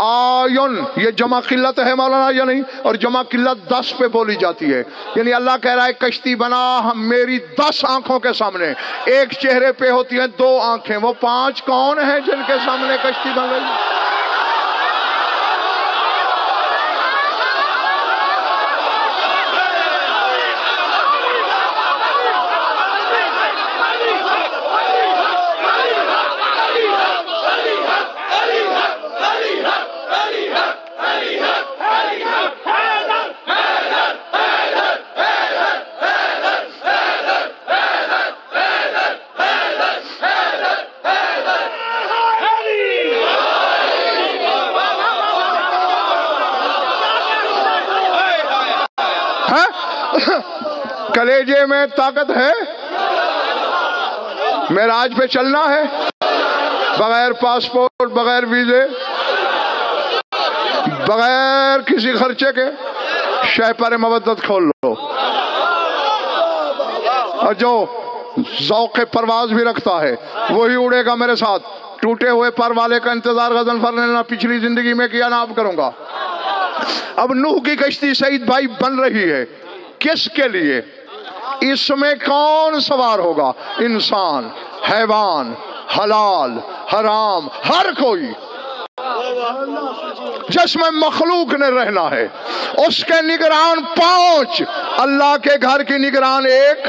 B: آیون یہ جمع قلت ہے مولانا یا نہیں؟ اور جمع قلت 10 پہ بولی جاتی ہے، یعنی اللہ کہہ رہا ہے کشتی بنا ہم میری 10 آنکھوں کے سامنے، ایک چہرے پہ ہوتی ہیں 2 آنکھیں، وہ 5 کون ہیں جن کے سامنے کشتی بن رہی ہے؟ کلیجے میں طاقت ہے، معراج پہ چلنا ہے بغیر پاسپورٹ، بغیر ویزے، بغیر کسی خرچے کے، شہ پر مودت کھول لو، اور جو ذوق پرواز بھی رکھتا ہے وہی اڑے گا میرے ساتھ۔ ٹوٹے ہوئے پر والے کا انتظار غزل فر نے نہ پچھلی زندگی میں کیا نہ اب کروں گا۔ اب نوح کی کشتی سعید بھائی بن رہی ہے، کس کے لیے؟ اس میں کون سوار ہوگا؟ انسان، حیوان، حلال، حرام، ہر کوئی جس میں مخلوق نے رہنا ہے۔ اس کے نگران 5، اللہ کے گھر کی نگران 1۔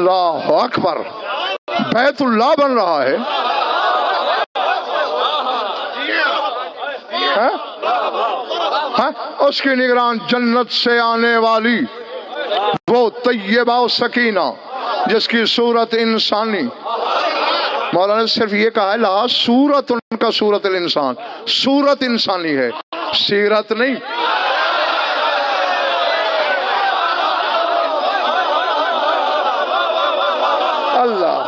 B: اللہ اکبر، بیت اللہ بن رہا ہے. ہاں؟ اس کی نگران جنت سے آنے والی وہ طیبہ و سکینہ جس کی صورت انسانی. مولانا نے صرف یہ کہا ہے لا صورت ان کا صورت الانسان، صورت انسانی ہے، سیرت نہیں. اللہ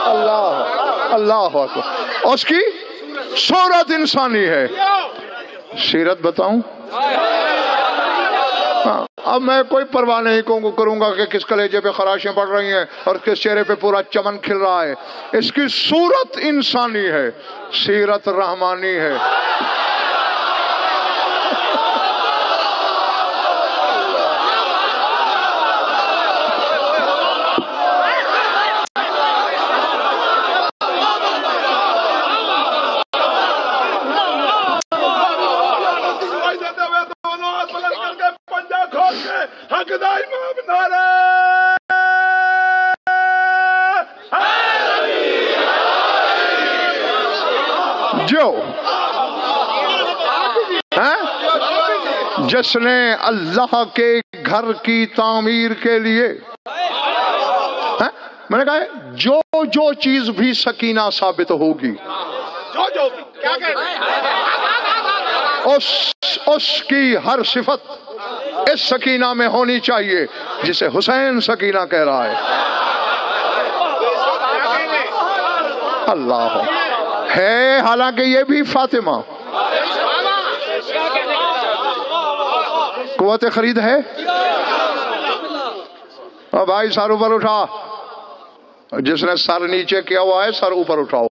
B: اللہ اللہ اکبر، اس کی صورت انسانی ہے. سیرت بتاؤں؟ ہاں، اب میں کوئی پرواہ نہیں کروں گا کہ کس کلیجے پہ خراشیں پڑ رہی ہیں اور کس چہرے پہ پورا چمن کھل رہا ہے. اس کی صورت انسانی ہے، سیرت رحمانی ہے. جس نے اللہ کے گھر کی تعمیر کے لیے، میں نے کہا جو چیز بھی سکینہ ثابت ہوگی اس کی ہر صفت اس سکینہ میں ہونی چاہیے جسے حسین سکینہ کہہ رہا ہے. اللہ ہے، حالانکہ یہ بھی فاطمہ. قوت خرید ہے. اور بھائی سر اوپر اٹھا، جس نے سر نیچے کیا ہوا ہے سر اوپر اٹھاؤ.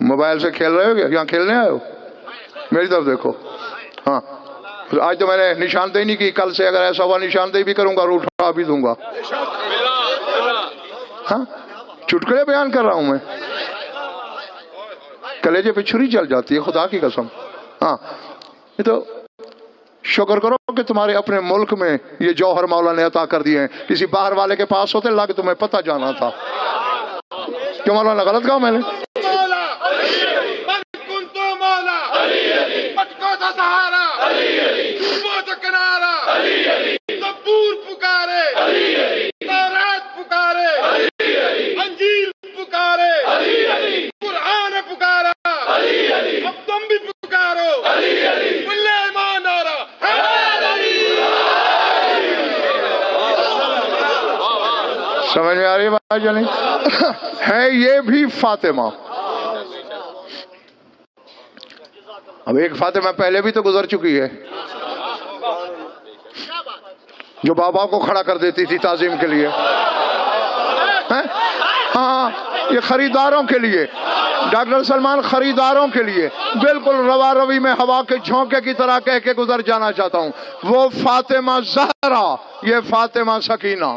B: موبائل سے کھیل رہے ہو کیا؟ یہاں کھیلنے آئے ہو؟ میری طرف دیکھو. ہاں، آج تو میں نے نشاندہی نہیں کی، کل سے اگر ایسا ہوا نشاندہی بھی کروں گا اور اٹھا بھی دوں گا. ہاں، چٹکلے بیان کر رہا ہوں میں، کلیجے پہ چھری چل جاتی ہے خدا کی قسم. ہاں، یہ تو شکر کرو کہ تمہارے اپنے ملک میں یہ جوہر مولا نے عطا کر دیے ہیں. کسی باہر والے کے پاس ہوتے لگ تمہیں پتہ جانا تھا. کیوں مولانا غلط کہا میں نے؟ سمجھ میں آ رہی ہے بات یا نہیں؟ ہے یہ بھی فاطمہ. اب ایک فاطمہ پہلے بھی تو گزر چکی ہے جو بابا کو کھڑا کر دیتی تھی تعظیم کے لیے. ہاں، یہ خریداروں کے لیے، ڈاکٹر سلمان خریداروں کے لیے بالکل روا روی میں ہوا کے جھونکے کی طرح کہہ کے گزر جانا چاہتا ہوں. وہ فاطمہ زہرا، یہ فاطمہ سکینہ.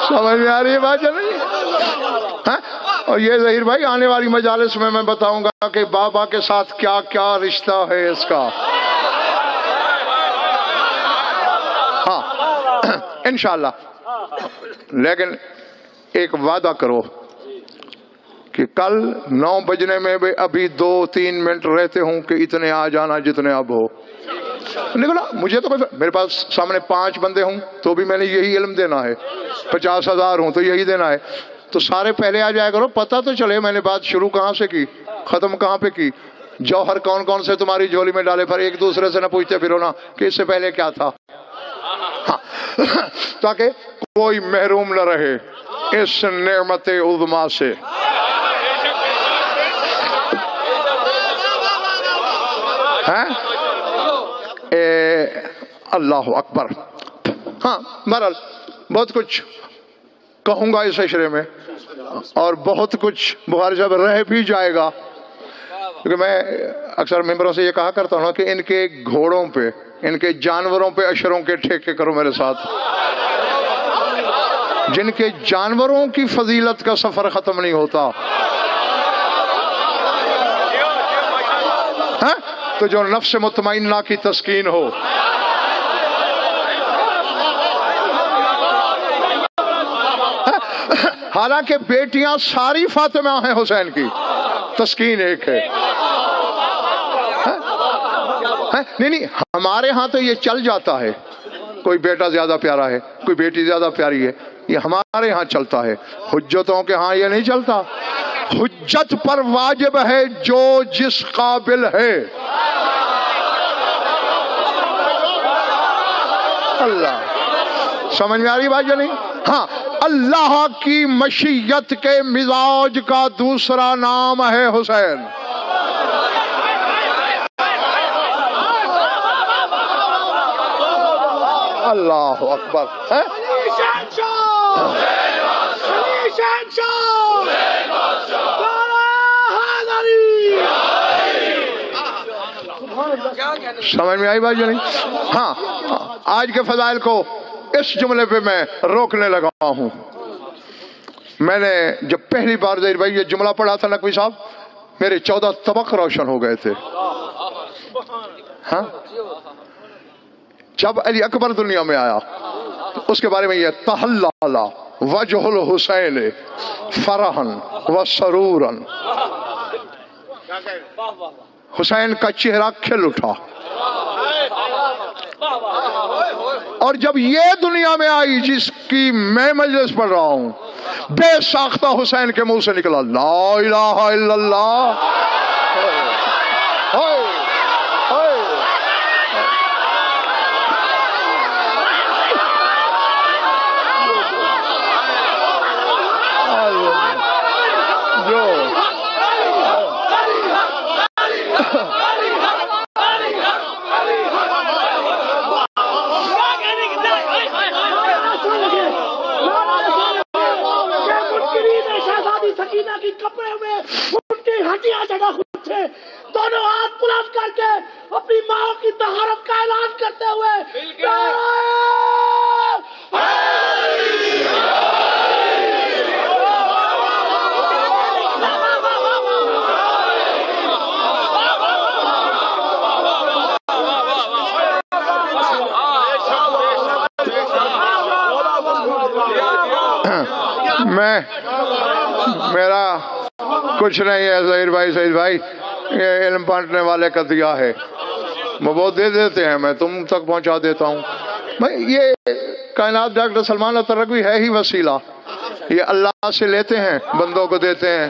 B: سمجھ میں آ رہی ہے بات یا نہیں؟ اور یہ ظہیر بھائی آنے والی مجالس میں بتاؤں گا کہ بابا کے ساتھ کیا کیا رشتہ ہے اس کا. ہاں انشاءاللہ. لیکن ایک وعدہ کرو کہ کل 9 بجنے میں بھی ابھی 2-3 منٹ رہتے ہوں کہ اتنے آ جانا جتنے اب ہو. نکلا مجھے تو میرے پاس سامنے 5 بندے ہوں تو بھی میں نے یہی علم دینا ہے، 50,000 ہوں تو یہی دینا ہے. تو سارے پہلے آ جایا کرو، پتہ تو چلے میں نے بات شروع کہاں سے کی ختم کہاں پہ کی. جوہر کون کون سے تمہاری جھولی میں ڈالے، پر ایک دوسرے سے نہ پوچھتے پھرو نا کہ اس سے پہلے کیا تھا. ہاں تاکہ کوئی محروم نہ رہے اس نعمت عظما سے. اللہ اکبر. ہاں بہرحال بہت کچھ کہوں گا اس اشرے میں اور بہت کچھ بخاری صاحب رہ بھی جائے گا، کیونکہ میں اکثر ممبروں سے یہ کہا کرتا ہوں کہ ان کے گھوڑوں پہ، ان کے جانوروں پہ اشروں کے ٹھیکے کرو میرے ساتھ. جن کے جانوروں کی فضیلت کا سفر ختم نہیں ہوتا، تو جو نفس مطمئنہ کی تسکین ہو، حالانکہ بیٹیاں ساری فاطمہ ہیں حسین کی، تسکین ایک ہے۔ نہیں ہمارے ہاں تو یہ چل جاتا ہے، کوئی بیٹا زیادہ پیارا ہے، کوئی بیٹی زیادہ پیاری ہے، یہ ہمارے ہاں چلتا ہے، حجتوں کے ہاں یہ نہیں چلتا۔ حجت پر واجب ہے جو جس قابل ہے۔ اللہ سمجھ میں آ رہی بات یا نہیں؟ ہاں، اللہ کی مشیت کے مزاج کا دوسرا نام ہے حسین۔ اللہ اکبر۔ سمجھ میں آئی بات یا نہیں؟ ہاں، آج کے فضائل کو اس جملے پہ میں روکنے لگا ہوں۔ میں نے جب پہلی بار ظہیر بھائی یہ جملہ پڑھا تھا نقوی صاحب، میرے 14 طبق روشن ہو گئے تھے۔ ہاں، جب علی اکبر دنیا میں آیا اس کے بارے میں یہ تحلل وجہ الحسین فرحن و سرورن، حسین کا چہرہ کھل اٹھا۔ اور جب یہ دنیا میں آئی جس کی میں مجلس پڑھ رہا ہوں، بے ساختہ حسین کے منہ سے نکلا لا الہ الا اللہ۔
D: کی کپڑے میں ان کی ہڈیاں جگہ خود تھے، دونوں ہاتھ بلند کر کے اپنی ماں کی طہارت کا اعلان کرتے ہوئے
B: میرا کچھ نہیں ہے ظہیر بھائی، سعید بھائی، یہ علم بانٹنے والے کا دیا ہے، وہ دے دیتے ہیں، میں تم تک پہنچا دیتا ہوں۔ بھائی یہ کائنات ڈاکٹر سلمان الترکوی ہے ہی وسیلہ، یہ اللہ سے لیتے ہیں بندوں کو دیتے ہیں،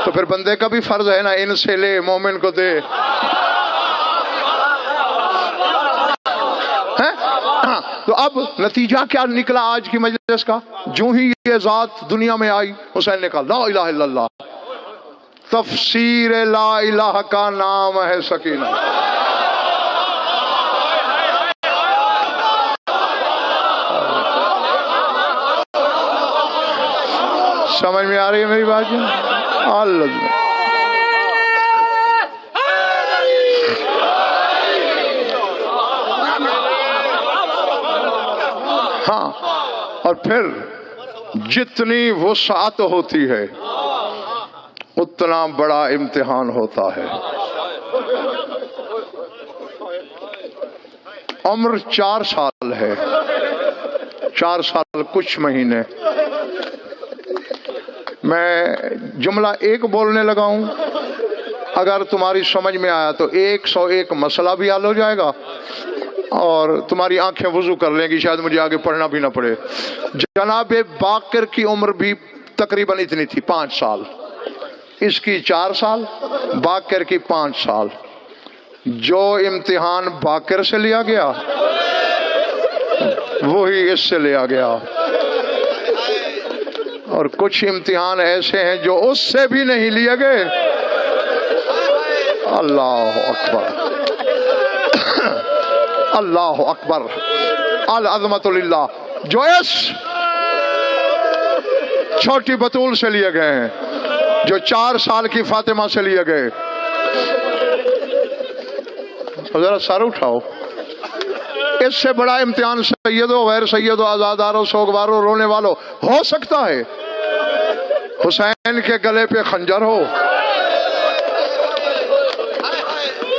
B: تو پھر بندے کا بھی فرض ہے نا ان سے لے مومن کو دے۔ تو اب نتیجہ کیا نکلا آج کی مجلس کا؟ جو ہی یہ ذات دنیا میں آئی حسین نے کہا لا الہ الا اللہ۔ تفسیر لا الہ کا نام ہے سکینہ۔ سمجھ میں آ رہی ہے میری بات؟ اللہ ہاں، اور پھر جتنی وسعت ہوتی ہے اتنا بڑا امتحان ہوتا ہے۔ عمر 4 سال ہے، 4 سال کچھ مہینے۔ میں جملہ ایک بولنے لگا ہوں، اگر تمہاری سمجھ میں آیا تو 101 مسئلہ بھی حل ہو جائے گا اور تمہاری آنکھیں وضو کر لیں گی، شاید مجھے آگے پڑھنا بھی نہ پڑے۔ جناب باقر کی عمر بھی تقریباً اتنی تھی، 5 سال، اس کی 4 سال، باقر کی 5 سال۔ جو امتحان باقر سے لیا گیا وہی اس سے لیا گیا، اور کچھ امتحان ایسے ہیں جو اس سے بھی نہیں لیے گئے۔ اللہ اکبر، اللہ اکبر، العظمت للہ۔ جو اس چھوٹی بطول سے لیے گئے ہیں، جو 4 سال کی فاطمہ سے لیے گئے۔ ذرا سر اٹھاؤ، اس سے بڑا امتحان سیدو غیر سیدو آزادارو سوگوارو رونے والو ہو سکتا ہے؟ حسین کے گلے پہ خنجر ہو،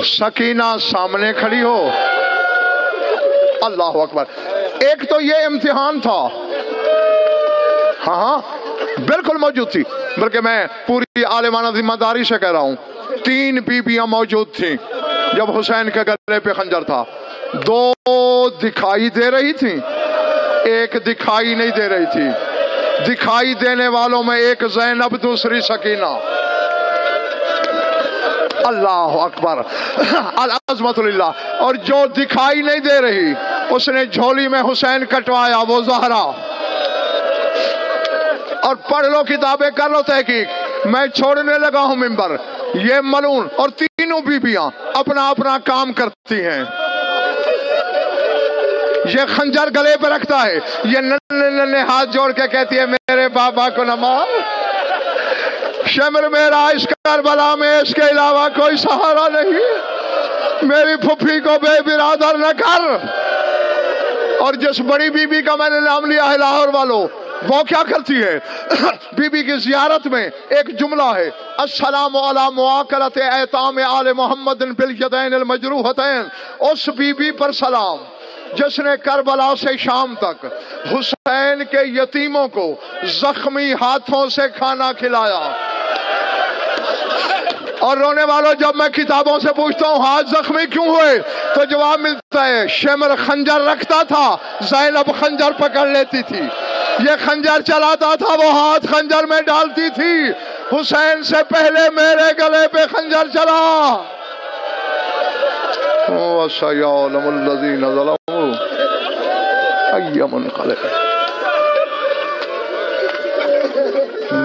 B: سکینہ سامنے کھڑی ہو، اللہ اکبر۔ ایک تو یہ امتحان تھا، ہاں بالکل موجود تھی، بلکہ میں پوری عالمانہ ذمہ داری سے کہہ رہا ہوں 3 بیویاں موجود تھیں جب حسین کے گلے پہ خنجر تھا۔ 2 دکھائی دے رہی تھیں، 1 دکھائی نہیں دے رہی تھی۔ دکھائی دینے والوں میں ایک زینب، دوسری سکینہ۔ اللہ اکبر، العظمت للہ۔ اور جو دکھائی نہیں دے رہی اس نے جھولی میں حسین کٹوایا، وہ زہرا۔ اور پڑھ لو کتابیں، کر لو تحقیق، میں چھوڑنے لگا ہوں منبر۔ یہ ملعون اور تینوں بیویاں اپنا اپنا کام کرتی ہیں۔ یہ خنجر گلے پہ رکھتا ہے، یہ ننھے ہاتھ جوڑ کے کہتی ہے میرے بابا کو نہ مار، شمر میرا اس کربلا میں اس کے علاوہ کوئی سہارا نہیں، میری پھپھی کو بے برادر نہ کر۔ اور جس بڑی بی بی کا میں نے نام لیا ہے لاہور والوں، وہ کیا کرتی ہے؟ بی بی کی زیارت میں ایک جملہ ہے، السلام علی مواکلت ایتام آل محمد بالیدین المجروحتین۔ اس بی بی پر سلام جس نے کربلا سے شام تک حسین کے یتیموں کو زخمی ہاتھوں سے کھانا کھلایا۔ اور رونے والوں، جب میں کتابوں سے پوچھتا ہوں ہاتھ زخمی کیوں ہوئے تو جواب ملتا ہے شمر خنجر رکھتا تھا، زینب خنجر پکڑ لیتی تھی، یہ خنجر چلاتا تھا، وہ ہاتھ خنجر میں ڈالتی تھی۔ حسین سے پہلے میرے گلے پہ خنجر چلا۔ وَسَيَعْلَمُ الَّذِينَ ظَلَمُوا أَيَّ مُنقَلِبٍ۔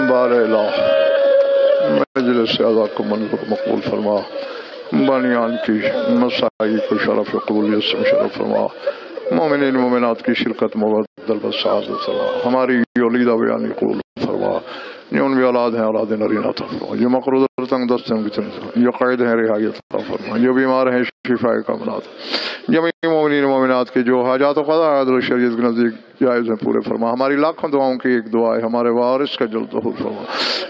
B: بار الہ مجلس اعلیٰ کو منظور مقبول فرما، بانیان کی مسائی کو شرف قبولیت سے شرف فرما، مومنین مومنات کی شرکت مبدل بسعادت فرما، ہماری یولیدہ بیانی قبول فرما، یہ ان بھی اولاد ہیں اولاد نرینہ عطا فرما، یہ مقروض اور تنگ دست ہیں یہ قائد ہیں رہائیت عطا فرما، جو بیمار ہیں شفاء کاملات، جمیع مومنین مومنات کے جو حاجات و قضاء عدل و شریعت کے نزدیک جائز ہیں پورے فرما۔ ہماری لاکھوں دعاؤں کی ایک دعا ہے، ہمارے وارث کا جلد ظہور فرما۔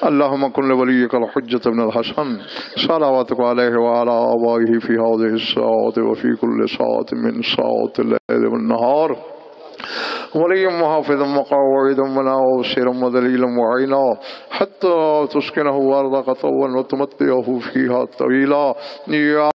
B: اللہم کن لولیک الحجۃ بن الحسن صلواتک علیہ وعلی آبائہ فی ہذہ الساعۃ وفی کل ساعۃ من ساعات اللیل والنہار، وليا محافظا مقاعدا وناصرا ودليلا وعينا حتى تسكنه أرضك طوعا وتمتعه فيها طويلا، يا